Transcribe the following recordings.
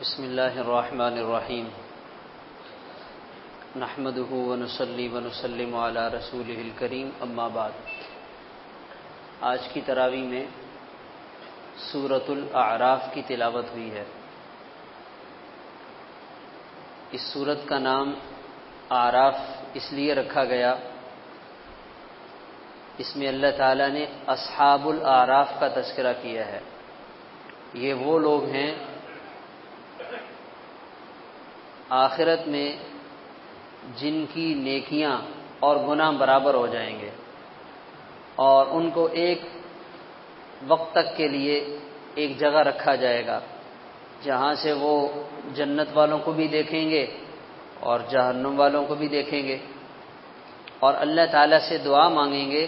بسم اللہ الرحمن الرحیم نحمدہ ونصلی ونسلم علی رسولہ الکریم اما بعد۔ آج کی تراویح میں سورۃ الاعراف کی تلاوت ہوئی ہے۔ اس سورت کا نام اعراف اس لیے رکھا گیا، اس میں اللہ تعالیٰ نے اصحاب الاعراف کا تذکرہ کیا ہے۔ یہ وہ لوگ ہیں آخرت میں جن کی نیکیاں اور گناہ برابر ہو جائیں گے، اور ان کو ایک وقت تک کے لیے ایک جگہ رکھا جائے گا جہاں سے وہ جنت والوں کو بھی دیکھیں گے اور جہنم والوں کو بھی دیکھیں گے، اور اللہ تعالیٰ سے دعا مانگیں گے،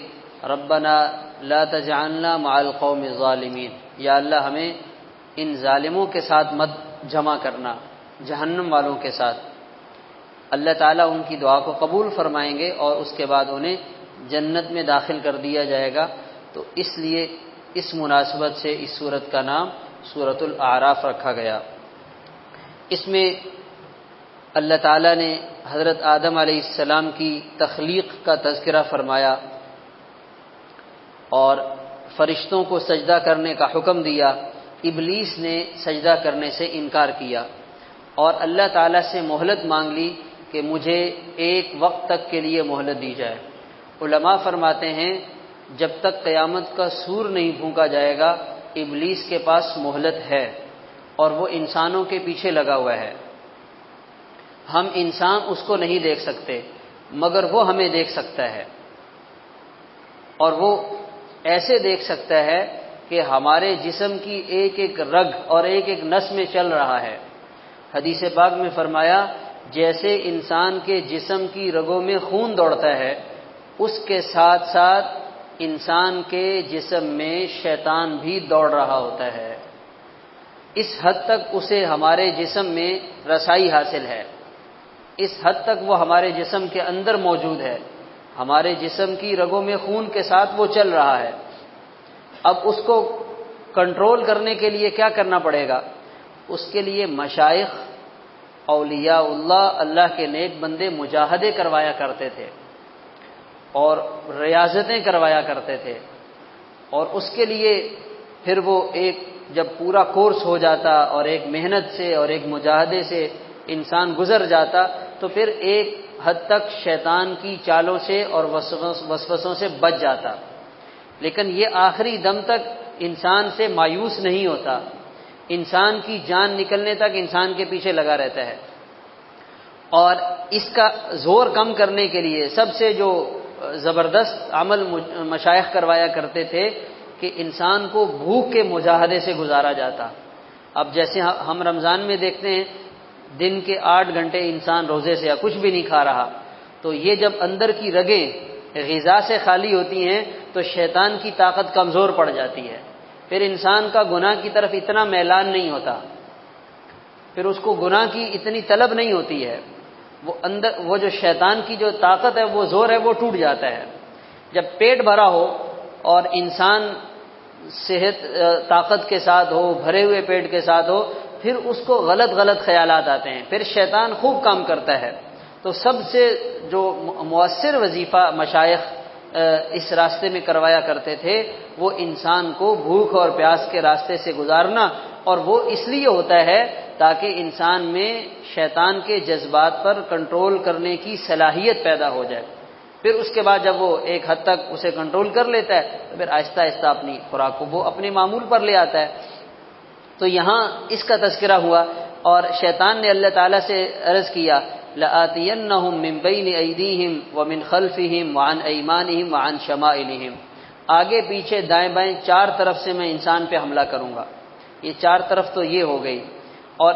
ربنا لا تجعلنا مع القوم الظالمین، یا اللہ ہمیں ان ظالموں کے ساتھ مت جمع کرنا، جہنم والوں کے ساتھ۔ اللہ تعالیٰ ان کی دعا کو قبول فرمائیں گے اور اس کے بعد انہیں جنت میں داخل کر دیا جائے گا۔ تو اس لیے اس مناسبت سے اس سورت کا نام سورۃ الاعراف رکھا گیا۔ اس میں اللہ تعالیٰ نے حضرت آدم علیہ السلام کی تخلیق کا تذکرہ فرمایا اور فرشتوں کو سجدہ کرنے کا حکم دیا۔ ابلیس نے سجدہ کرنے سے انکار کیا اور اللہ تعالیٰ سے مہلت مانگ لی کہ مجھے ایک وقت تک کے لیے مہلت دی جائے۔ علماء فرماتے ہیں جب تک قیامت کا سور نہیں پھونکا جائے گا ابلیس کے پاس مہلت ہے، اور وہ انسانوں کے پیچھے لگا ہوا ہے۔ ہم انسان اس کو نہیں دیکھ سکتے مگر وہ ہمیں دیکھ سکتا ہے، اور وہ ایسے دیکھ سکتا ہے کہ ہمارے جسم کی ایک ایک رگ اور ایک ایک نس میں چل رہا ہے۔ حدیث پاک میں فرمایا جیسے انسان کے جسم کی رگوں میں خون دوڑتا ہے، اس کے ساتھ ساتھ انسان کے جسم میں شیطان بھی دوڑ رہا ہوتا ہے۔ اس حد تک اسے ہمارے جسم میں رسائی حاصل ہے، اس حد تک وہ ہمارے جسم کے اندر موجود ہے، ہمارے جسم کی رگوں میں خون کے ساتھ وہ چل رہا ہے۔ اب اس کو کنٹرول کرنے کے لیے کیا کرنا پڑے گا؟ اس کے لیے مشائخ، اولیاء اللہ، اللہ کے نیک بندے مجاہدے کروایا کرتے تھے اور ریاضتیں کروایا کرتے تھے، اور اس کے لیے پھر وہ ایک جب پورا کورس ہو جاتا اور ایک محنت سے اور ایک مجاہدے سے انسان گزر جاتا تو پھر ایک حد تک شیطان کی چالوں سے اور وسوسوں سے بچ جاتا، لیکن یہ آخری دم تک انسان سے مایوس نہیں ہوتا، انسان کی جان نکلنے تک انسان کے پیچھے لگا رہتا ہے۔ اور اس کا زور کم کرنے کے لیے سب سے جو زبردست عمل مشائخ کروایا کرتے تھے کہ انسان کو بھوک کے مجاہدے سے گزارا جاتا۔ اب جیسے ہم رمضان میں دیکھتے ہیں دن کے 8 گھنٹے انسان روزے سے یا کچھ بھی نہیں کھا رہا، تو یہ جب اندر کی رگیں غذا سے خالی ہوتی ہیں تو شیطان کی طاقت کمزور پڑ جاتی ہے، پھر انسان کا گناہ کی طرف اتنا میلان نہیں ہوتا، پھر اس کو گناہ کی اتنی طلب نہیں ہوتی ہے، وہ اندر وہ جو شیطان کی جو طاقت ہے وہ زور ہے وہ ٹوٹ جاتا ہے۔ جب پیٹ بھرا ہو اور انسان صحت طاقت کے ساتھ ہو، بھرے ہوئے پیٹ کے ساتھ ہو، پھر اس کو غلط خیالات آتے ہیں، پھر شیطان خوب کام کرتا ہے۔ تو سب سے جو مؤثر وظیفہ مشائخ اس راستے میں کروایا کرتے تھے وہ انسان کو بھوک اور پیاس کے راستے سے گزارنا، اور وہ اس لیے ہوتا ہے تاکہ انسان میں شیطان کے جذبات پر کنٹرول کرنے کی صلاحیت پیدا ہو جائے۔ پھر اس کے بعد جب وہ ایک حد تک اسے کنٹرول کر لیتا ہے تو پھر آہستہ آہستہ اپنی خوراک کو وہ اپنے معمول پر لے آتا ہے۔ تو یہاں اس کا تذکرہ ہوا، اور شیطان نے اللہ تعالیٰ سے عرض کیا لَآتِيَنَّهُم مِّن بَيْنِ أَيْدِيهِمْ وَمِنْ خَلْفِهِمْ وَعَنْ أَيْمَانِهِمْ وَعَنْ شَمَائِلِهِمْ، آگے پیچھے دائیں بائیں چار طرف سے میں انسان پہ حملہ کروں گا۔ یہ چار طرف تو یہ ہو گئی، اور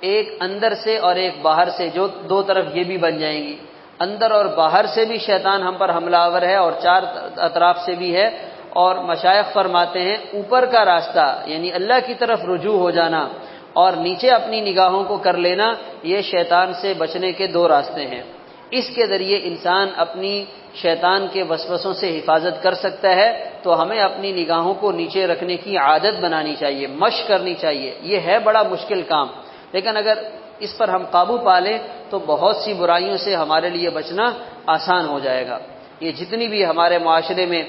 ایک اندر سے اور ایک باہر سے، جو دو طرف یہ بھی بن جائیں گی، اندر اور باہر سے بھی شیطان ہم پر حملہ آور ہے اور چار اطراف سے بھی ہے۔ اور مشائخ فرماتے ہیں اوپر کا راستہ یعنی اللہ کی طرف رجوع ہو جانا اور نیچے اپنی نگاہوں کو کر لینا، یہ شیطان سے بچنے کے دو راستے ہیں۔ اس کے ذریعے انسان اپنی شیطان کے وسوسوں سے حفاظت کر سکتا ہے، تو ہمیں اپنی نگاہوں کو نیچے رکھنے کی عادت بنانی چاہیے، مشق کرنی چاہیے۔ یہ ہے بڑا مشکل کام، لیکن اگر اس پر ہم قابو پا لیں تو بہت سی برائیوں سے ہمارے لیے بچنا آسان ہو جائے گا۔ یہ جتنی بھی ہمارے معاشرے میں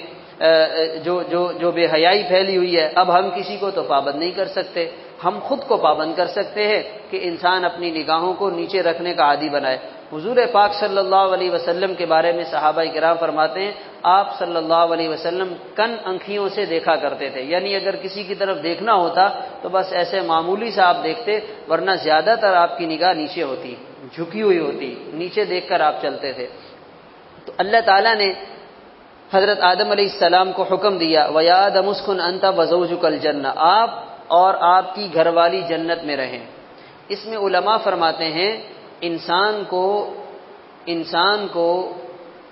جو بے حیائی پھیلی ہوئی ہے، اب ہم کسی کو تو پابند نہیں کر سکتے، ہم خود کو پابند کر سکتے ہیں کہ انسان اپنی نگاہوں کو نیچے رکھنے کا عادی بنائے۔ حضور پاک صلی اللہ علیہ وسلم کے بارے میں صحابہ کرام فرماتے ہیں، آپ صلی اللہ علیہ وسلم کن انکھیوں سے دیکھا کرتے تھے، یعنی اگر کسی کی طرف دیکھنا ہوتا تو بس ایسے معمولی سے آپ دیکھتے، ورنہ زیادہ تر آپ کی نگاہ نیچے ہوتی، جھکی ہوئی ہوتی، نیچے دیکھ کر آپ چلتے تھے۔ تو اللہ تعالیٰ نے حضرت آدم علیہ السلام کو حکم دیا، وَيَا آدَمُ اسْكُنْ أَنْتَ وَزَوْجُكَ الْجَنَّةَ، آپ اور آپ کی گھر والی جنت میں رہیں۔ اس میں علماء فرماتے ہیں انسان کو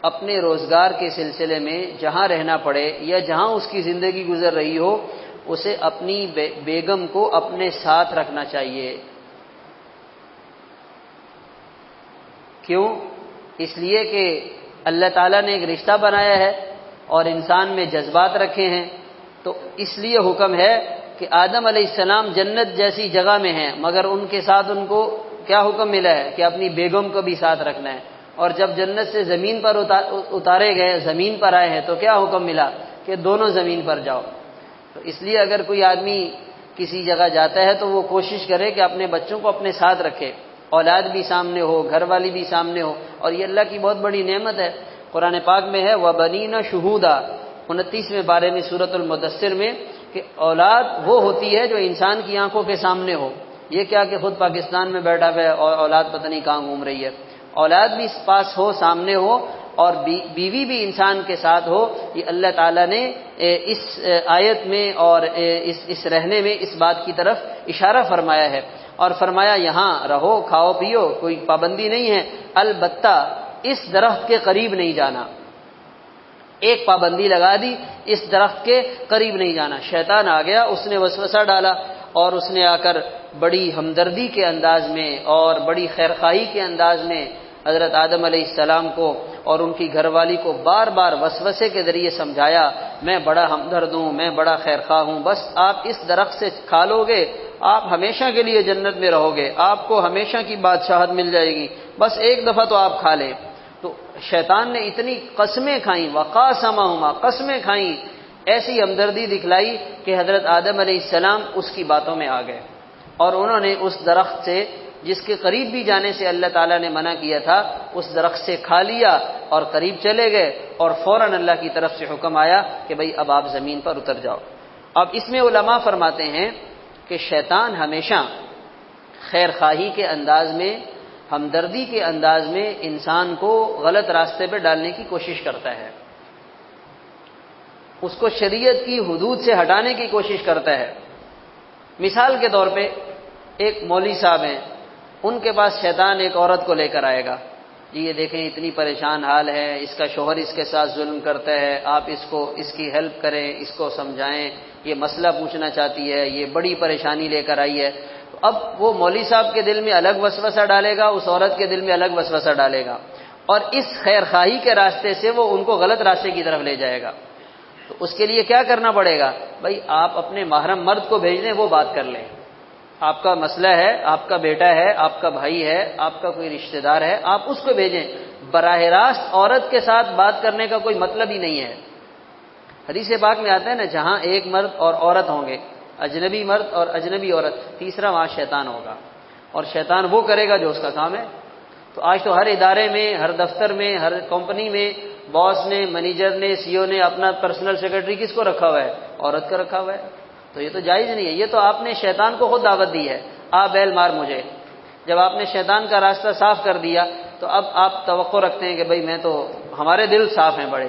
اپنے روزگار کے سلسلے میں جہاں رہنا پڑے یا جہاں اس کی زندگی گزر رہی ہو، اسے اپنی بیگم کو اپنے ساتھ رکھنا چاہیے۔ کیوں؟ اس لیے کہ اللہ تعالیٰ نے ایک رشتہ بنایا ہے اور انسان میں جذبات رکھے ہیں، تو اس لیے حکم ہے کہ آدم علیہ السلام جنت جیسی جگہ میں ہیں، مگر ان کے ساتھ ان کو کیا حکم ملا ہے کہ اپنی بیگم کو بھی ساتھ رکھنا ہے۔ اور جب جنت سے زمین پر اتارے گئے، زمین پر آئے ہیں، تو کیا حکم ملا کہ دونوں زمین پر جاؤ۔ تو اس لیے اگر کوئی آدمی کسی جگہ جاتا ہے تو وہ کوشش کرے کہ اپنے بچوں کو اپنے ساتھ رکھے، اولاد بھی سامنے ہو، گھر والی بھی سامنے ہو، اور یہ اللہ کی بہت بڑی نعمت ہے۔ قرآن پاک میں ہے وَبَنِينَ شُهُودًا، 29ویں بارے میں سورۃ المدثر میں، کہ اولاد وہ ہوتی ہے جو انسان کی آنکھوں کے سامنے ہو۔ یہ کیا کہ خود پاکستان میں بیٹھا ہوا ہے اور اولاد پتہ نہیں کہاں گھوم رہی ہے، اولاد بھی اس پاس ہو، سامنے ہو، اور بیوی بھی انسان کے ساتھ ہو۔ یہ اللہ تعالیٰ نے اس آیت میں اور اس رہنے میں اس بات کی طرف اشارہ فرمایا ہے، اور فرمایا یہاں رہو، کھاؤ پیو، کوئی پابندی نہیں ہے، البتہ اس درخت کے قریب نہیں جانا۔ ایک پابندی لگا دی، اس درخت کے قریب نہیں جانا۔ شیطان آ گیا، اس نے وسوسہ ڈالا، اور اس نے آ کر بڑی ہمدردی کے انداز میں اور بڑی خیرخواہی کے انداز میں حضرت آدم علیہ السلام کو اور ان کی گھر والی کو بار بار وسوسے کے ذریعے سمجھایا، میں بڑا ہمدرد ہوں، میں بڑا خیرخواہ ہوں، بس آپ اس درخت سے کھا لو گے، آپ ہمیشہ کے لیے جنت میں رہو گے، آپ کو ہمیشہ کی بادشاہت مل جائے گی، بس ایک دفعہ تو آپ کھا لیں۔ تو شیطان نے اتنی قسمیں کھائیں، وقاسمہما، قسمیں کھائیں، ایسی ہمدردی دکھلائی کہ حضرت آدم علیہ السلام اس کی باتوں میں آ گئے، اور انہوں نے اس درخت سے جس کے قریب بھی جانے سے اللہ تعالیٰ نے منع کیا تھا، اس درخت سے کھا لیا اور قریب چلے گئے، اور فوراً اللہ کی طرف سے حکم آیا کہ بھئی اب آپ زمین پر اتر جاؤ۔ اب اس میں علماء فرماتے ہیں کہ شیطان ہمیشہ خیر خواہی کے انداز میں، ہمدردی کے انداز میں انسان کو غلط راستے پہ ڈالنے کی کوشش کرتا ہے، اس کو شریعت کی حدود سے ہٹانے کی کوشش کرتا ہے۔ مثال کے طور پہ ایک مولوی صاحب ہیں، ان کے پاس شیطان ایک عورت کو لے کر آئے گا، جی یہ دیکھیں اتنی پریشان حال ہے، اس کا شوہر اس کے ساتھ ظلم کرتا ہے، آپ اس کی ہیلپ کریں، اس کو سمجھائیں، یہ مسئلہ پوچھنا چاہتی ہے، یہ بڑی پریشانی لے کر آئی ہے۔ تو اب وہ مولوی صاحب کے دل میں الگ وسوسہ ڈالے گا، اس عورت کے دل میں الگ وسوسہ ڈالے گا، اور اس خیر خواہی کے راستے سے وہ ان کو غلط راستے کی طرف لے جائے گا۔ تو اس کے لیے کیا کرنا پڑے گا؟ بھائی آپ اپنے محرم مرد کو بھیج دیں، وہ بات کر لیں، آپ کا مسئلہ ہے، آپ کا بیٹا ہے، آپ کا بھائی ہے، آپ کا کوئی رشتہ دار ہے، آپ اس کو بھیجیں۔ براہ راست عورت کے ساتھ بات کرنے کا کوئی مطلب ہی نہیں ہے۔ حدیث پاک میں آتا ہے نا، جہاں ایک مرد اور عورت ہوں گے، اجنبی مرد اور اجنبی عورت، تیسرا وہاں شیطان ہوگا، اور شیطان وہ کرے گا جو اس کا کام ہے۔ تو آج تو ہر ادارے میں، ہر دفتر میں، ہر کمپنی میں باس نے، مینیجر نے، سی او نے اپنا پرسنل سیکرٹری کس کو رکھا ہوا ہے؟ عورت کا رکھا ہوا ہے۔ تو یہ تو جائز نہیں ہے، یہ تو آپ نے شیطان کو خود دعوت دی ہے، آ بیل مار مجھے۔ جب آپ نے شیطان کا راستہ صاف کر دیا تو اب آپ توقع رکھتے ہیں کہ بھئی میں تو، ہمارے دل صاف ہیں بڑے،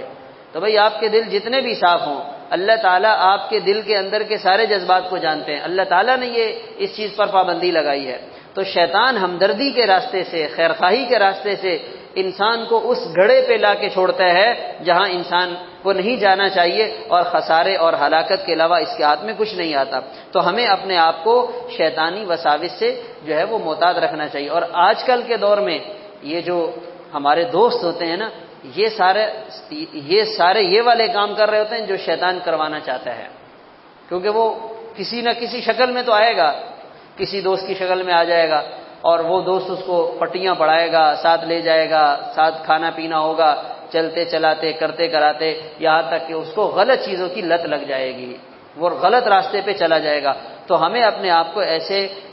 تو بھئی آپ کے دل جتنے بھی صاف ہوں، اللہ تعالیٰ آپ کے دل کے اندر کے سارے جذبات کو جانتے ہیں، اللہ تعالیٰ نے یہ اس چیز پر پابندی لگائی ہے۔ تو شیطان ہمدردی کے راستے سے، خیرخواہی کے راستے سے انسان کو اس گڑھے پہ لا کے چھوڑتا ہے جہاں انسان کو نہیں جانا چاہیے، اور خسارے اور ہلاکت کے علاوہ اس کے ہاتھ میں کچھ نہیں آتا۔ تو ہمیں اپنے آپ کو شیطانی وساوس سے جو ہے وہ محتاط رکھنا چاہیے۔ اور آج کل کے دور میں یہ جو ہمارے دوست ہوتے ہیں نا، یہ سارے یہ والے کام کر رہے ہوتے ہیں جو شیطان کروانا چاہتا ہے، کیونکہ وہ کسی نہ کسی شکل میں تو آئے گا۔ کسی دوست کی شکل میں آ جائے گا اور وہ دوست اس کو پٹیاں پڑھائے گا، ساتھ لے جائے گا، ساتھ کھانا پینا ہوگا، چلتے چلاتے کرتے کراتے یہاں تک کہ اس کو غلط چیزوں کی لت لگ جائے گی، وہ غلط راستے پہ چلا جائے گا۔ تو ہمیں اپنے آپ کو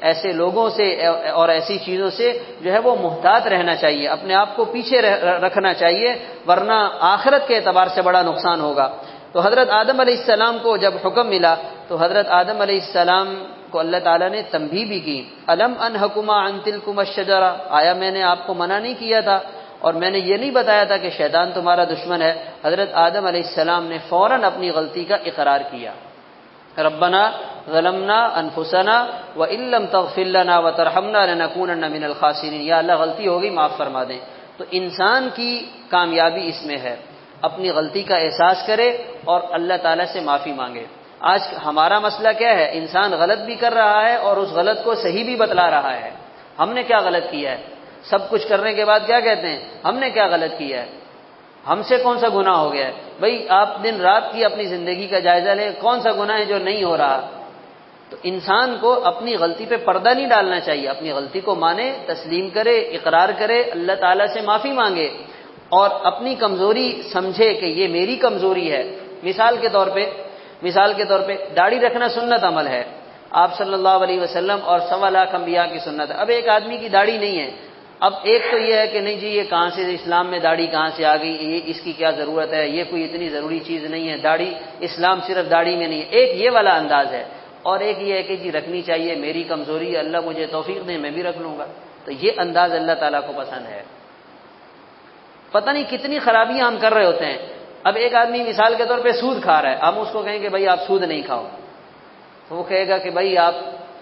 ایسے لوگوں سے اور ایسی چیزوں سے جو ہے وہ محتاط رہنا چاہیے، اپنے آپ کو پیچھے رکھنا چاہیے، ورنہ آخرت کے اعتبار سے بڑا نقصان ہوگا۔ تو حضرت آدم علیہ السلام کو جب حکم ملا تو حضرت آدم علیہ السلام کو اللہ تعالیٰ نے تنبیہ بھی کی، الم انہکما عن تلکما الشجرہ، آیا میں نے آپ کو منع نہیں کیا تھا اور میں نے یہ نہیں بتایا تھا کہ شیطان تمہارا دشمن ہے؟ حضرت آدم علیہ السلام نے فوراً اپنی غلطی کا اقرار کیا، ربنا ظلمنا انفسنا وان لم تغفر لنا وترحمنا لنکونن من الخاسرین، یا اللہ غلطی ہوگی معاف فرما دیں۔ تو انسان کی کامیابی اس میں ہے، اپنی غلطی کا احساس کرے اور اللہ تعالیٰ سے معافی مانگے۔ آج ہمارا مسئلہ کیا ہے؟ انسان غلط بھی کر رہا ہے اور اس غلط کو صحیح بھی بتلا رہا ہے۔ ہم نے کیا غلط کیا ہے؟ سب کچھ کرنے کے بعد کیا کہتے ہیں؟ ہم نے کیا غلط کیا ہے؟ ہم سے کون سا گناہ ہو گیا ہے؟ بھئی آپ دن رات کی اپنی زندگی کا جائزہ لیں، کون سا گناہ ہے جو نہیں ہو رہا؟ تو انسان کو اپنی غلطی پہ پردہ نہیں ڈالنا چاہیے، اپنی غلطی کو مانے، تسلیم کرے، اقرار کرے، اللہ تعالیٰ سے معافی مانگے اور اپنی کمزوری سمجھے کہ یہ میری کمزوری ہے۔ مثال کے طور پہ داڑھی رکھنا سنت عمل ہے، آپ صلی اللہ علیہ وسلم اور 1.25 لاکھ انبیاء کی سنت ہے۔ اب ایک آدمی کی داڑھی نہیں ہے، اب ایک تو یہ ہے کہ نہیں جی یہ کہاں سے اسلام میں داڑھی کہاں سے آ گئی، یہ اس کی کیا ضرورت ہے، یہ کوئی اتنی ضروری چیز نہیں ہے، داڑھی اسلام صرف داڑھی میں نہیں ہے، ایک یہ والا انداز ہے، اور ایک یہ ہے کہ جی رکھنی چاہیے، میری کمزوری ہے، اللہ مجھے توفیق دے میں بھی رکھ لوں گا۔ تو یہ انداز اللہ تعالیٰ کو پسند ہے۔ پتہ نہیں کتنی خرابیاں ہم کر رہے ہوتے ہیں۔ اب ایک آدمی مثال کے طور پہ سود کھا رہا ہے، ہم اس کو کہیں کہ بھائی آپ سود نہیں کھاؤ، تو وہ کہے گا کہ بھائی آپ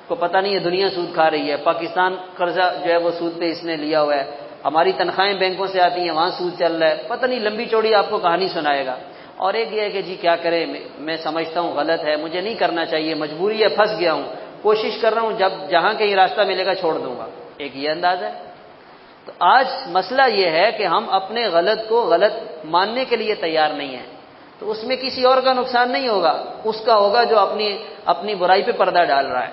کو پتہ نہیں ہے دنیا سود کھا رہی ہے، پاکستان قرضہ جو ہے وہ سود پہ اس نے لیا ہوا ہے، ہماری تنخواہیں بینکوں سے آتی ہیں وہاں سود چل رہا ہے، پتہ نہیں لمبی چوڑی آپ کو کہانی سنائے گا۔ اور ایک یہ ہے کہ جی کیا کرے، میں سمجھتا ہوں غلط ہے، مجھے نہیں کرنا چاہیے، مجبوری ہے، پھنس گیا ہوں، کوشش کر رہا ہوں، جہاں کہیں راستہ ملے گا چھوڑ دوں گا، ایک یہ انداز ہے۔ تو آج مسئلہ یہ ہے کہ ہم اپنے غلط کو غلط ماننے کے لیے تیار نہیں ہیں، تو اس میں کسی اور کا نقصان نہیں ہوگا، اس کا ہوگا جو اپنی برائی پہ پردہ ڈال رہا ہے،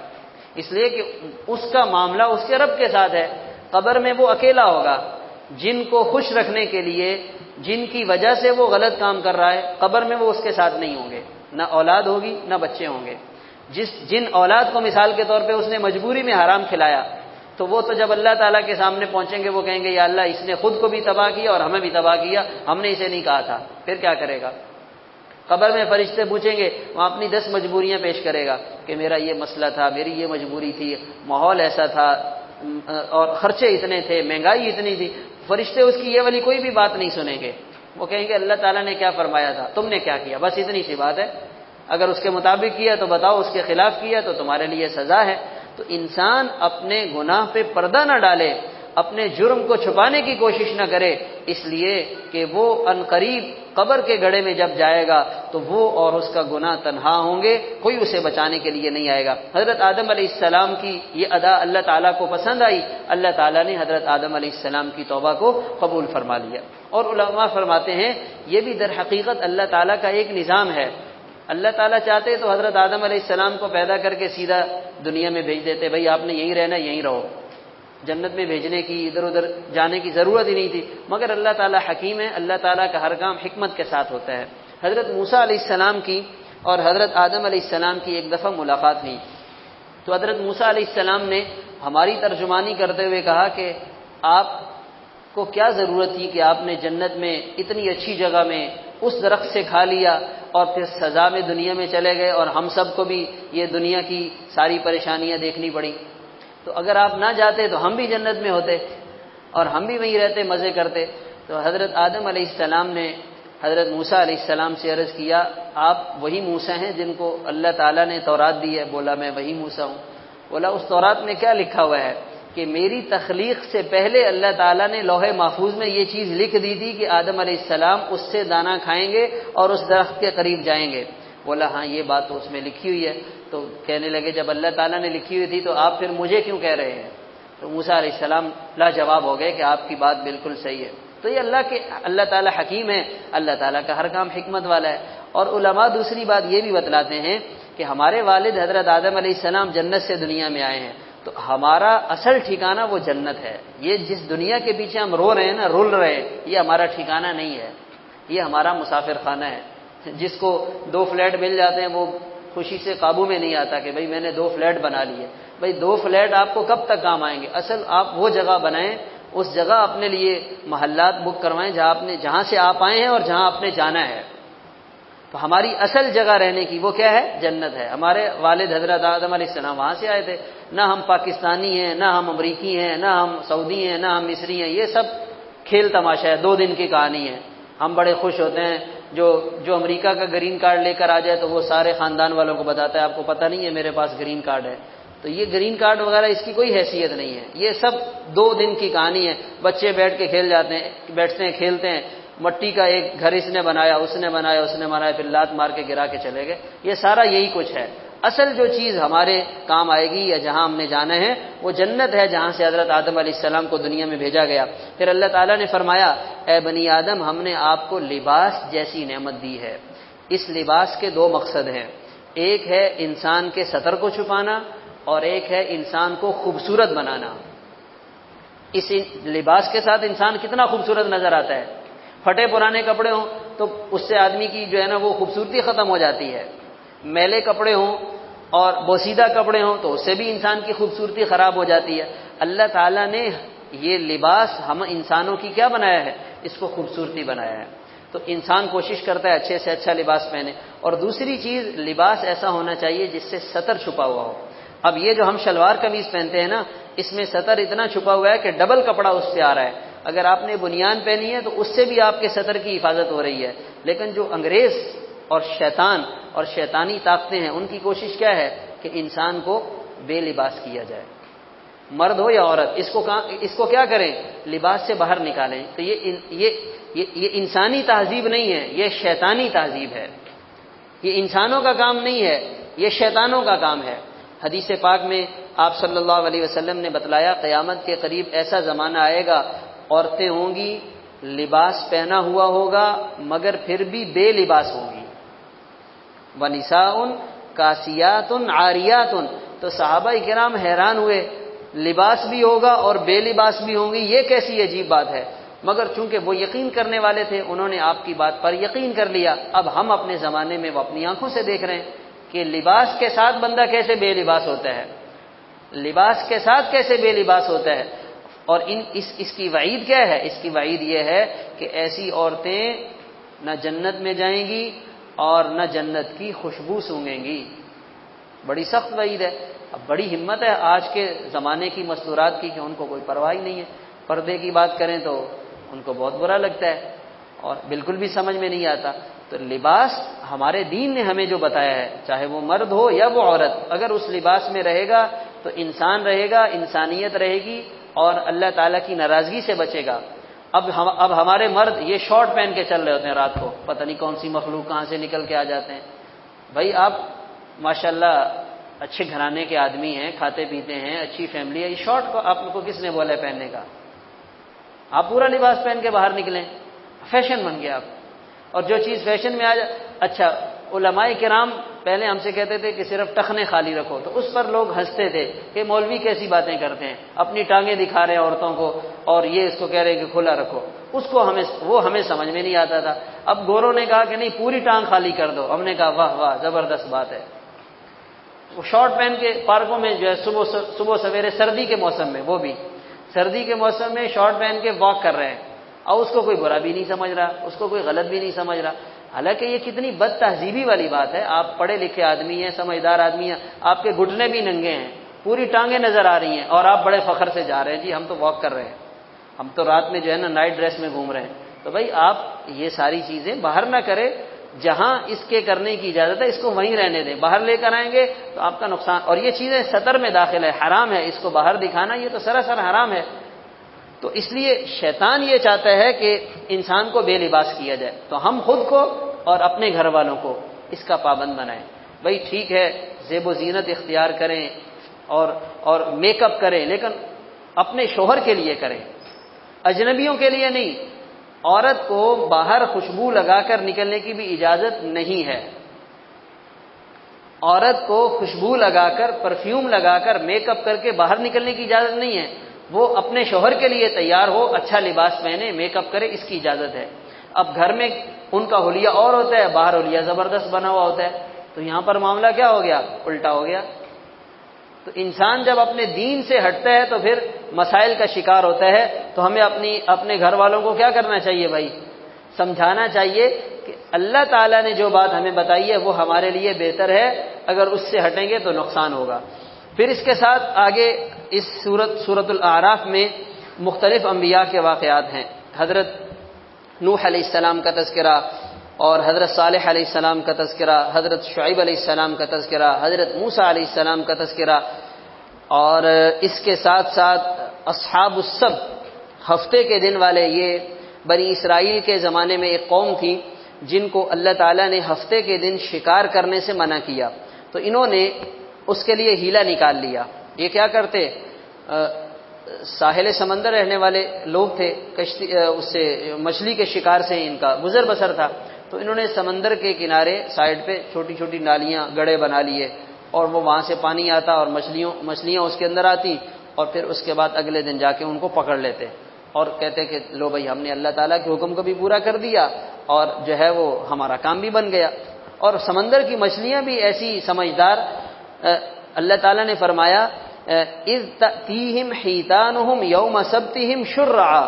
اس لیے کہ اس کا معاملہ اس کے رب کے ساتھ ہے۔ قبر میں وہ اکیلا ہوگا، جن کو خوش رکھنے کے لیے، جن کی وجہ سے وہ غلط کام کر رہا ہے، قبر میں وہ اس کے ساتھ نہیں ہوں گے، نہ اولاد ہوگی نہ بچے ہوں گے۔ جن اولاد کو مثال کے طور پہ اس نے مجبوری میں حرام کھلایا، تو وہ تو جب اللہ تعالیٰ کے سامنے پہنچیں گے وہ کہیں گے یا اللہ اس نے خود کو بھی تباہ کیا اور ہمیں بھی تباہ کیا، ہم نے اسے نہیں کہا تھا۔ پھر کیا کرے گا؟ قبر میں فرشتے پوچھیں گے، وہاں اپنی 10 مجبوریاں پیش کرے گا کہ میرا یہ مسئلہ تھا، میری یہ مجبوری تھی، ماحول ایسا تھا اور خرچے اتنے تھے، مہنگائی اتنی تھی۔ فرشتے اس کی یہ والی کوئی بھی بات نہیں سنیں گے، وہ کہیں گے اللہ تعالیٰ نے کیا فرمایا تھا، تم نے کیا کیا، بس اتنی سی بات ہے، اگر اس کے مطابق کیا تو بتاؤ، اس کے خلاف کیا تو تمہارے لیے سزا ہے۔ تو انسان اپنے گناہ پہ پردہ نہ ڈالے، اپنے جرم کو چھپانے کی کوشش نہ کرے، اس لیے کہ وہ عنقریب قبر کے گڑھے میں جب جائے گا تو وہ اور اس کا گناہ تنہا ہوں گے، کوئی اسے بچانے کے لیے نہیں آئے گا۔ حضرت آدم علیہ السلام کی یہ ادا اللہ تعالیٰ کو پسند آئی، اللہ تعالیٰ نے حضرت آدم علیہ السلام کی توبہ کو قبول فرما لیا۔ اور علماء فرماتے ہیں یہ بھی در حقیقت اللہ تعالیٰ کا ایک نظام ہے۔ اللہ تعالیٰ چاہتے تو حضرت آدم علیہ السلام کو پیدا کر کے سیدھا دنیا میں بھیج دیتے، بھائی آپ نے یہیں رہنا، یہیں رہو، جنت میں بھیجنے کی، ادھر ادھر جانے کی ضرورت ہی نہیں تھی۔ مگر اللہ تعالیٰ حکیم ہے، اللہ تعالیٰ کا ہر کام حکمت کے ساتھ ہوتا ہے۔ حضرت موسیٰ علیہ السلام کی اور حضرت آدم علیہ السلام کی ایک دفعہ ملاقات ہوئی، تو حضرت موسیٰ علیہ السلام نے ہماری ترجمانی کرتے ہوئے کہا کہ آپ کو کیا ضرورت تھی کہ آپ نے جنت میں اتنی اچھی جگہ میں اس درخت سے کھا لیا اور پھر سزا میں دنیا میں چلے گئے اور ہم سب کو بھی یہ دنیا کی ساری پریشانیاں دیکھنی پڑی۔ تو اگر آپ نہ جاتے تو ہم بھی جنت میں ہوتے اور ہم بھی وہیں رہتے، مزے کرتے۔ تو حضرت آدم علیہ السلام نے حضرت موسیٰ علیہ السلام سے عرض کیا آپ وہی موسیٰ ہیں جن کو اللہ تعالیٰ نے تورات دی ہے؟ بولا میں وہی موسیٰ ہوں۔ بولا اس تورات میں کیا لکھا ہوا ہے کہ میری تخلیق سے پہلے اللہ تعالیٰ نے لوح محفوظ میں یہ چیز لکھ دی تھی کہ آدم علیہ السلام اس سے دانہ کھائیں گے اور اس درخت کے قریب جائیں گے؟ بولا ہاں یہ بات تو اس میں لکھی ہوئی ہے۔ تو کہنے لگے جب اللہ تعالیٰ نے لکھی ہوئی تھی تو آپ پھر مجھے کیوں کہہ رہے ہیں؟ تو موسیٰ علیہ السلام لاجواب ہو گئے کہ آپ کی بات بالکل صحیح ہے۔ تو یہ اللہ تعالیٰ حکیم ہے، اللہ تعالیٰ کا ہر کام حکمت والا ہے۔ اور علماء دوسری بات یہ بھی بتلاتے ہیں کہ ہمارے والد حضرت آدم علیہ السلام جنت سے دنیا میں آئے ہیں، تو ہمارا اصل ٹھکانہ وہ جنت ہے. یہ جس دنیا کے پیچھے ہم رو رہے ہیں نا، رول رہے ہیں، یہ ہمارا ٹھکانہ نہیں ہے، یہ ہمارا مسافر خانہ ہے. جس کو 2 فلیٹ مل جاتے ہیں وہ خوشی سے قابو میں نہیں آتا کہ بھئی میں نے 2 فلیٹ بنا لیے. بھئی 2 فلیٹ آپ کو کب تک کام آئیں گے؟ اصل آپ وہ جگہ بنائیں، اس جگہ اپنے لیے محلات بک کروائیں جہاں سے آپ آئے ہیں اور جہاں آپ نے جانا ہے. تو ہماری اصل جگہ رہنے کی وہ کیا ہے؟ جنت ہے. ہمارے والد حضرت آدم علیہ السلام وہاں سے آئے تھے. نہ ہم پاکستانی ہیں، نہ ہم امریکی ہیں، نہ ہم سعودی ہیں، نہ ہم مصری ہیں. یہ سب کھیل تماشا ہے، 2 دن کی کہانی ہے. ہم بڑے خوش ہوتے ہیں جو امریکہ کا گرین کارڈ لے کر آ جائے تو وہ سارے خاندان والوں کو بتاتا ہے آپ کو پتہ نہیں ہے میرے پاس گرین کارڈ ہے. تو یہ گرین کارڈ وغیرہ اس کی کوئی حیثیت نہیں ہے. یہ سب 2 دن کی کہانی ہے. بچے بیٹھ کے بیٹھتے ہیں کھیلتے ہیں. مٹی کا ایک گھر اس نے بنایا، اس نے بنایا، پھر لات مار کے گرا کے چلے گئے. یہ سارا یہی کچھ ہے. اصل جو چیز ہمارے کام آئے گی یا جہاں ہم نے جانا ہے وہ جنت ہے، جہاں سے حضرت آدم علیہ السلام کو دنیا میں بھیجا گیا. پھر اللہ تعالیٰ نے فرمایا اے بنی آدم، ہم نے آپ کو لباس جیسی نعمت دی ہے. اس لباس کے 2 مقصد ہیں. ایک ہے انسان کے ستر کو چھپانا اور ایک ہے انسان کو خوبصورت بنانا. اس لباس کے ساتھ انسان کتنا خوبصورت نظر آتا ہے. پھٹے پرانے کپڑے ہوں تو اس سے آدمی کی جو ہے نا وہ خوبصورتی ختم ہو جاتی ہے. میلے کپڑے ہوں اور بوسیدہ کپڑے ہوں تو اس سے بھی انسان کی خوبصورتی خراب ہو جاتی ہے. اللہ تعالیٰ نے یہ لباس ہم انسانوں کی کیا بنایا ہے؟ اس کو خوبصورتی بنایا ہے. تو انسان کوشش کرتا ہے اچھے سے اچھا لباس پہنے. اور دوسری چیز، لباس ایسا ہونا چاہیے جس سے ستر چھپا ہوا ہو. اب یہ جو ہم شلوار قمیض پہنتے ہیں نا، اس میں ستر اتنا چھپا ہوا ہے کہ ڈبل کپڑا اس سے آ رہا ہے. اگر آپ نے بنیان پہنی ہے تو اس سے بھی آپ کے ستر کی حفاظت ہو رہی ہے. لیکن جو انگریز اور شیطان اور شیطانی طاقتیں ہیں، ان کی کوشش کیا ہے کہ انسان کو بے لباس کیا جائے. مرد ہو یا عورت، اس کو کیا کریں؟ لباس سے باہر نکالیں. تو یہ انسانی تہذیب نہیں ہے، یہ شیطانی تہذیب ہے. یہ انسانوں کا کام نہیں ہے، یہ شیطانوں کا کام ہے. حدیث پاک میں آپ صلی اللہ علیہ وسلم نے بتلایا قیامت کے قریب ایسا زمانہ آئے گا، عورتیں ہوں گی، لباس پہنا ہوا ہوگا مگر پھر بھی بے لباس ہوں گی. وَنِسَاءٌ کاسیات عاریات. تو صحابہ کرام حیران ہوئے، لباس بھی ہوگا اور بے لباس بھی ہوں گی، یہ کیسی عجیب بات ہے. مگر چونکہ وہ یقین کرنے والے تھے، انہوں نے آپ کی بات پر یقین کر لیا. اب ہم اپنے زمانے میں وہ اپنی آنکھوں سے دیکھ رہے ہیں کہ لباس کے ساتھ بندہ کیسے بے لباس ہوتا ہے، لباس کے ساتھ کیسے بے لباس ہوتا ہے. اور اس کی وعید کیا ہے؟ اس کی وعید یہ ہے کہ ایسی عورتیں نہ جنت میں جائیں گی اور نہ جنت کی خوشبو سونگیں گی. بڑی سخت وعید ہے. اب بڑی ہمت ہے آج کے زمانے کی مستورات کی کہ ان کو کوئی پرواہ ہی نہیں ہے. پردے کی بات کریں تو ان کو بہت برا لگتا ہے اور بالکل بھی سمجھ میں نہیں آتا. تو لباس ہمارے دین نے ہمیں جو بتایا ہے، چاہے وہ مرد ہو یا وہ عورت، اگر اس لباس میں رہے گا تو انسان رہے گا، انسانیت رہے گی اور اللہ تعالیٰ کی ناراضگی سے بچے گا. اب ہمارے مرد یہ شارٹ پہن کے چل رہے ہوتے ہیں رات کو، پتہ نہیں کون سی مخلوق کہاں سے نکل کے آ جاتے ہیں. بھائی آپ ماشاءاللہ اچھے گھرانے کے آدمی ہیں، کھاتے پیتے ہیں، اچھی فیملی ہے، یہ شارٹ کو آپ کو کس نے بولا ہے پہننے کا؟ آپ پورا لباس پہن کے باہر نکلیں، فیشن بن گیا آپ. اور جو چیز فیشن میں آ جائے، اچھا علماء کرام پہلے ہم سے کہتے تھے کہ صرف ٹخنے خالی رکھو، تو اس پر لوگ ہنستے تھے کہ مولوی کیسی باتیں کرتے ہیں، اپنی ٹانگیں دکھا رہے ہیں عورتوں کو اور یہ اس کو کہہ رہے ہیں کہ کھلا رکھو. وہ ہمیں سمجھ میں نہیں آتا تھا. اب گوروں نے کہا کہ نہیں پوری ٹانگ خالی کر دو. ہم نے کہا واہ واہ زبردست بات ہے. وہ شارٹ پہن کے پارکوں میں جو ہے صبح سویرے سردی کے موسم میں، وہ بھی سردی کے موسم میں شارٹ پہن کے واک کر رہے ہیں اور اس کو کوئی برا بھی نہیں سمجھ رہا، اس کو کوئی غلط بھی نہیں سمجھ رہا. حالانکہ یہ کتنی بد تہذیبی والی بات ہے. آپ پڑھے لکھے آدمی ہیں، سمجھدار آدمی ہیں، آپ کے گھٹنے بھی ننگے ہیں، پوری ٹانگیں نظر آ رہی ہیں اور آپ بڑے فخر سے جا رہے ہیں جی ہم تو واک کر رہے ہیں، ہم تو رات میں جو ہے نا نائٹ ڈریس میں گھوم رہے ہیں. تو بھائی آپ یہ ساری چیزیں باہر نہ کریں. جہاں اس کے کرنے کی اجازت ہے اس کو وہیں رہنے دیں. باہر لے کر آئیں گے تو آپ کا نقصان. اور یہ چیزیں سطر میں داخل ہے، حرام ہے. اس کو باہر دکھانا یہ تو سراسر حرام ہے. تو اس لیے شیطان یہ چاہتا ہے کہ انسان کو بے لباس کیا جائے. تو ہم خود کو اور اپنے گھر والوں کو اس کا پابند بنائیں. بھائی ٹھیک ہے زیب و زینت اختیار کریں اور میک اپ کریں، لیکن اپنے شوہر کے لیے کریں، اجنبیوں کے لیے نہیں. عورت کو باہر خوشبو لگا کر نکلنے کی بھی اجازت نہیں ہے. عورت کو خوشبو لگا کر، پرفیوم لگا کر، میک اپ کر کے باہر نکلنے کی اجازت نہیں ہے۔ وہ اپنے شوہر کے لیے تیار ہو، اچھا لباس پہنے، میک اپ کرے، اس کی اجازت ہے۔ اب گھر میں ان کا حلیہ اور ہوتا ہے، باہر حلیہ زبردست بنا ہوا ہوتا ہے، تو یہاں پر معاملہ کیا ہو گیا؟ الٹا ہو گیا۔ تو انسان جب اپنے دین سے ہٹتا ہے تو پھر مسائل کا شکار ہوتا ہے۔ تو ہمیں اپنے گھر والوں کو کیا کرنا چاہیے بھائی؟ سمجھانا چاہیے کہ اللہ تعالیٰ نے جو بات ہمیں بتائی ہے وہ ہمارے لیے بہتر ہے، اگر اس سے ہٹیں گے تو نقصان ہوگا۔ پھر اس کے ساتھ آگے اس سورۃ الاعراف میں مختلف انبیاء کے واقعات ہیں۔ حضرت نوح علیہ السلام کا تذکرہ، اور حضرت صالح علیہ السلام کا تذکرہ، حضرت شعیب علیہ السلام کا تذکرہ، حضرت موسیٰ علیہ السلام کا تذکرہ، اور اس کے ساتھ ساتھ اصحاب السبت، ہفتے کے دن والے، یہ بنی اسرائیل کے زمانے میں ایک قوم تھی جن کو اللہ تعالیٰ نے ہفتے کے دن شکار کرنے سے منع کیا، تو انہوں نے اس کے لیے ہیلہ نکال لیا۔ یہ کیا کرتے؟ ساحل سمندر رہنے والے لوگ تھے، کشتی اس سے مچھلی کے شکار سے ان کا گزر بسر تھا، تو انہوں نے سمندر کے کنارے سائڈ پہ چھوٹی چھوٹی نالیاں، گڑھے بنا لیے، اور وہ وہاں سے پانی آتا اور مچھلیاں اس کے اندر آتی، اور پھر اس کے بعد اگلے دن جا کے ان کو پکڑ لیتے اور کہتے کہ لو بھائی ہم نے اللہ تعالیٰ کے حکم کو بھی پورا کر دیا اور جو ہے وہ ہمارا کام بھی بن گیا۔ اور سمندر کی مچھلیاں بھی ایسی سمجھدار، اللہ تعالیٰ نے فرمایا اذ تأتیہم حیتانہم یوم سبتہم شرعا،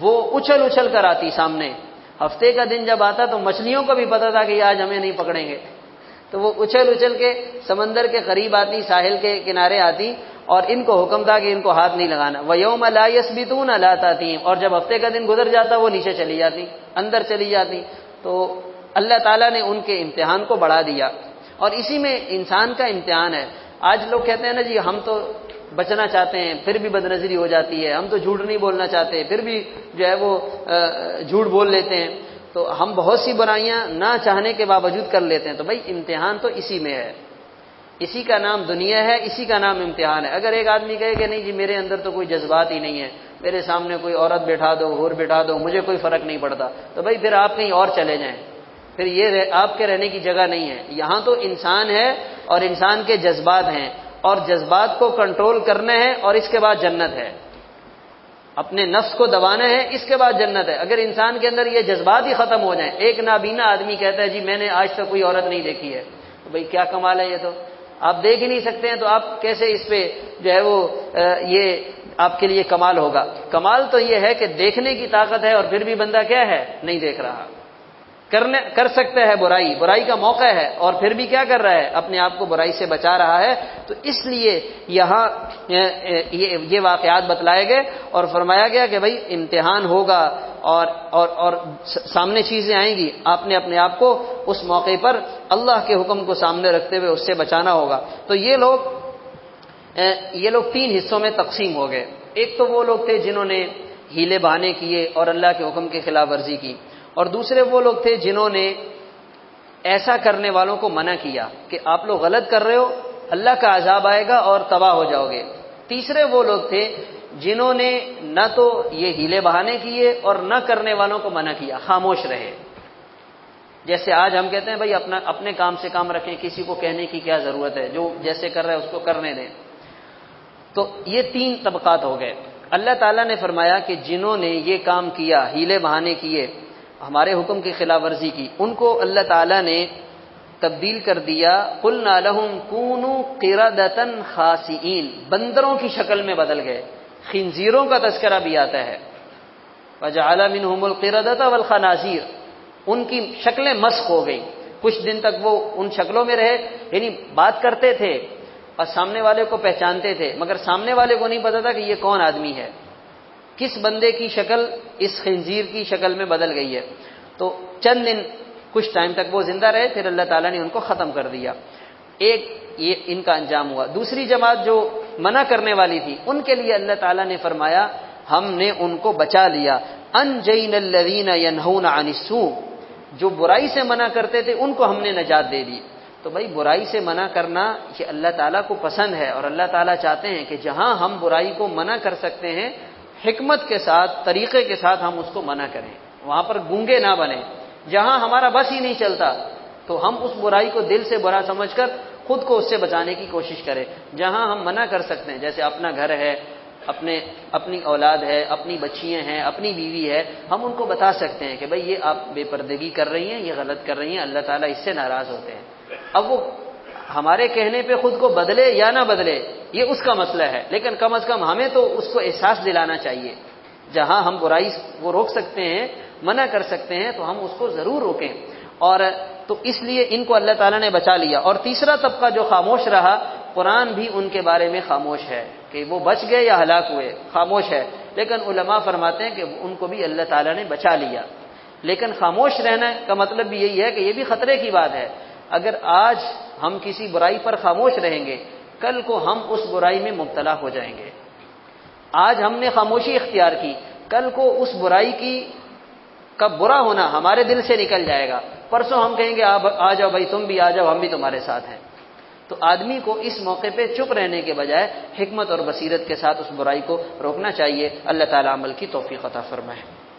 وہ اچھل کر آتی سامنے۔ ہفتے کا دن جب آتا تو مچھلیوں کو بھی پتا تھا کہ آج ہمیں نہیں پکڑیں گے، تو وہ اچھل کے سمندر کے قریب آتی، ساحل کے کنارے آتی، اور ان کو حکم تھا کہ ان کو ہاتھ نہیں لگانا۔ وَيَوْمَ لَا يَسْبِتُونَ لَا تَأْتِيهِمْ، اور جب ہفتے کا دن گزر جاتا وہ نیچے چلی جاتی، اندر چلی جاتی۔ تو اللہ تعالیٰ نے ان کے امتحان کو بڑھا دیا، اور اسی میں انسان کا امتحان ہے۔ آج لوگ کہتے ہیں نا جی ہم تو بچنا چاہتے ہیں پھر بھی بد نظری ہو جاتی ہے، ہم تو جھوٹ نہیں بولنا چاہتے پھر بھی جو ہے وہ جھوٹ بول لیتے ہیں، تو ہم بہت سی برائیاں نہ چاہنے کے باوجود کر لیتے ہیں۔ تو بھائی امتحان تو اسی میں ہے، اسی کا نام دنیا ہے، اسی کا نام امتحان ہے۔ اگر ایک آدمی کہے کہ نہیں جی میرے اندر تو کوئی جذبات ہی نہیں ہے، میرے سامنے کوئی عورت بٹھا دو، حور بٹھا دو، مجھے کوئی فرق نہیں پڑتا، تو بھائی پھر آپ کہیں اور چلے جائیں، پھر یہ آپ کے رہنے کی جگہ نہیں ہے۔ یہاں تو انسان ہے اور انسان کے جذبات ہیں، اور جذبات کو کنٹرول کرنا ہے، اور اس کے بعد جنت ہے۔ اپنے نفس کو دبانا ہے، اس کے بعد جنت ہے۔ اگر انسان کے اندر یہ جذبات ہی ختم ہو جائیں، ایک نابینا آدمی کہتا ہے جی میں نے آج تک کوئی عورت نہیں دیکھی ہے، تو بھائی کیا کمال ہے، یہ تو آپ دیکھ ہی نہیں سکتے ہیں، تو آپ کیسے اس پہ جو ہے وہ یہ آپ کے لیے کمال ہوگا؟ کمال تو یہ ہے کہ دیکھنے کی طاقت ہے اور پھر بھی بندہ کیا ہے؟ نہیں دیکھ رہا، کر سکتا ہے برائی کا موقع ہے اور پھر بھی کیا کر رہا ہے؟ اپنے آپ کو برائی سے بچا رہا ہے۔ تو اس لیے یہاں یہ واقعات بتلائے گئے اور فرمایا گیا کہ بھائی امتحان ہوگا اور سامنے چیزیں آئیں گی، آپ نے اپنے آپ کو اس موقع پر اللہ کے حکم کو سامنے رکھتے ہوئے اس سے بچانا ہوگا۔ تو یہ لوگ تین حصوں میں تقسیم ہو گئے۔ ایک تو وہ لوگ تھے جنہوں نے ہیلے بہانے کیے اور اللہ کے حکم کی خلاف ورزی کی، اور دوسرے وہ لوگ تھے جنہوں نے ایسا کرنے والوں کو منع کیا کہ آپ لوگ غلط کر رہے ہو، اللہ کا عذاب آئے گا اور تباہ ہو جاؤ گے۔ تیسرے وہ لوگ تھے جنہوں نے نہ تو یہ ہیلے بہانے کیے اور نہ کرنے والوں کو منع کیا، خاموش رہے۔ جیسے آج ہم کہتے ہیں بھائی اپنے کام سے کام رکھیں، کسی کو کہنے کی کیا ضرورت ہے، جو جیسے کر رہا ہے اس کو کرنے دیں۔ تو یہ تین طبقات ہو گئے۔ اللہ تعالیٰ نے فرمایا کہ جنہوں نے یہ کام کیا، ہیلے بہانے کیے، ہمارے حکم کی خلاف ورزی کی، ان کو اللہ تعالیٰ نے تبدیل کر دیا، قلنا لہم کونوا قردۃ خاسئین، بندروں کی شکل میں بدل گئے۔ خنزیروں کا تذکرہ بھی آتا ہے، وجعل منہم القردۃ والخنازیر، ان کی شکلیں مسخ ہو گئی، کچھ دن تک وہ ان شکلوں میں رہے، یعنی بات کرتے تھے اور سامنے والے کو پہچانتے تھے، مگر سامنے والے کو نہیں پتا تھا کہ یہ کون آدمی ہے، کس بندے کی شکل اس خنزیر کی شکل میں بدل گئی ہے۔ تو چند دن کچھ ٹائم تک وہ زندہ رہے، پھر اللہ تعالیٰ نے ان کو ختم کر دیا۔ ایک یہ ان کا انجام ہوا۔ دوسری جماعت جو منع کرنے والی تھی، ان کے لیے اللہ تعالیٰ نے فرمایا ہم نے ان کو بچا لیا، انجینا الذین ینہون عن السوء، جو برائی سے منع کرتے تھے ان کو ہم نے نجات دے دی۔ تو بھائی برائی سے منع کرنا یہ اللہ تعالیٰ کو پسند ہے، اور اللہ تعالیٰ چاہتے ہیں کہ جہاں ہم برائی کو منع کر سکتے ہیں، حکمت کے ساتھ، طریقے کے ساتھ ہم اس کو منع کریں، وہاں پر گونگے نہ بنیں۔ جہاں ہمارا بس ہی نہیں چلتا، تو ہم اس برائی کو دل سے برا سمجھ کر خود کو اس سے بچانے کی کوشش کریں. جہاں ہم منع کر سکتے ہیں، جیسے اپنا گھر ہے، اپنی اولاد ہے، اپنی بچیاں ہیں، اپنی بیوی ہے، ہم ان کو بتا سکتے ہیں کہ بھئی یہ آپ بے پردگی کر رہی ہیں، یہ غلط کر رہی ہیں، اللہ تعالیٰ اس سے ناراض ہوتے ہیں. اب وہ ہمارے کہنے پہ خود کو بدلے یا نہ بدلے یہ اس کا مسئلہ ہے، لیکن کم از کم ہمیں تو اس کو احساس دلانا چاہیے. جہاں ہم برائی کو روک سکتے ہیں، منع کر سکتے ہیں، تو ہم اس کو ضرور روکیں. اور تو اس لیے ان کو اللہ تعالیٰ نے بچا لیا. اور تیسرا طبقہ جو خاموش رہا، قرآن بھی ان کے بارے میں خاموش ہے کہ وہ بچ گئے یا ہلاک ہوئے، خاموش ہے. لیکن علماء فرماتے ہیں کہ ان کو بھی اللہ تعالیٰ نے بچا لیا. لیکن خاموش رہنا کا مطلب بھی یہی ہے کہ یہ بھی خطرے کی بات ہے. اگر آج ہم کسی برائی پر خاموش رہیں گے، کل کو ہم اس برائی میں مبتلا ہو جائیں گے. آج ہم نے خاموشی اختیار کی، کل کو اس برائی کا برا ہونا ہمارے دل سے نکل جائے گا. پرسوں ہم کہیں گے آ جاؤ بھائی، تم بھی آ جاؤ، ہم بھی تمہارے ساتھ ہیں. تو آدمی کو اس موقع پہ چپ رہنے کے بجائے حکمت اور بصیرت کے ساتھ اس برائی کو روکنا چاہیے. اللہ تعالیٰ عمل کی توفیق عطا فرمائے.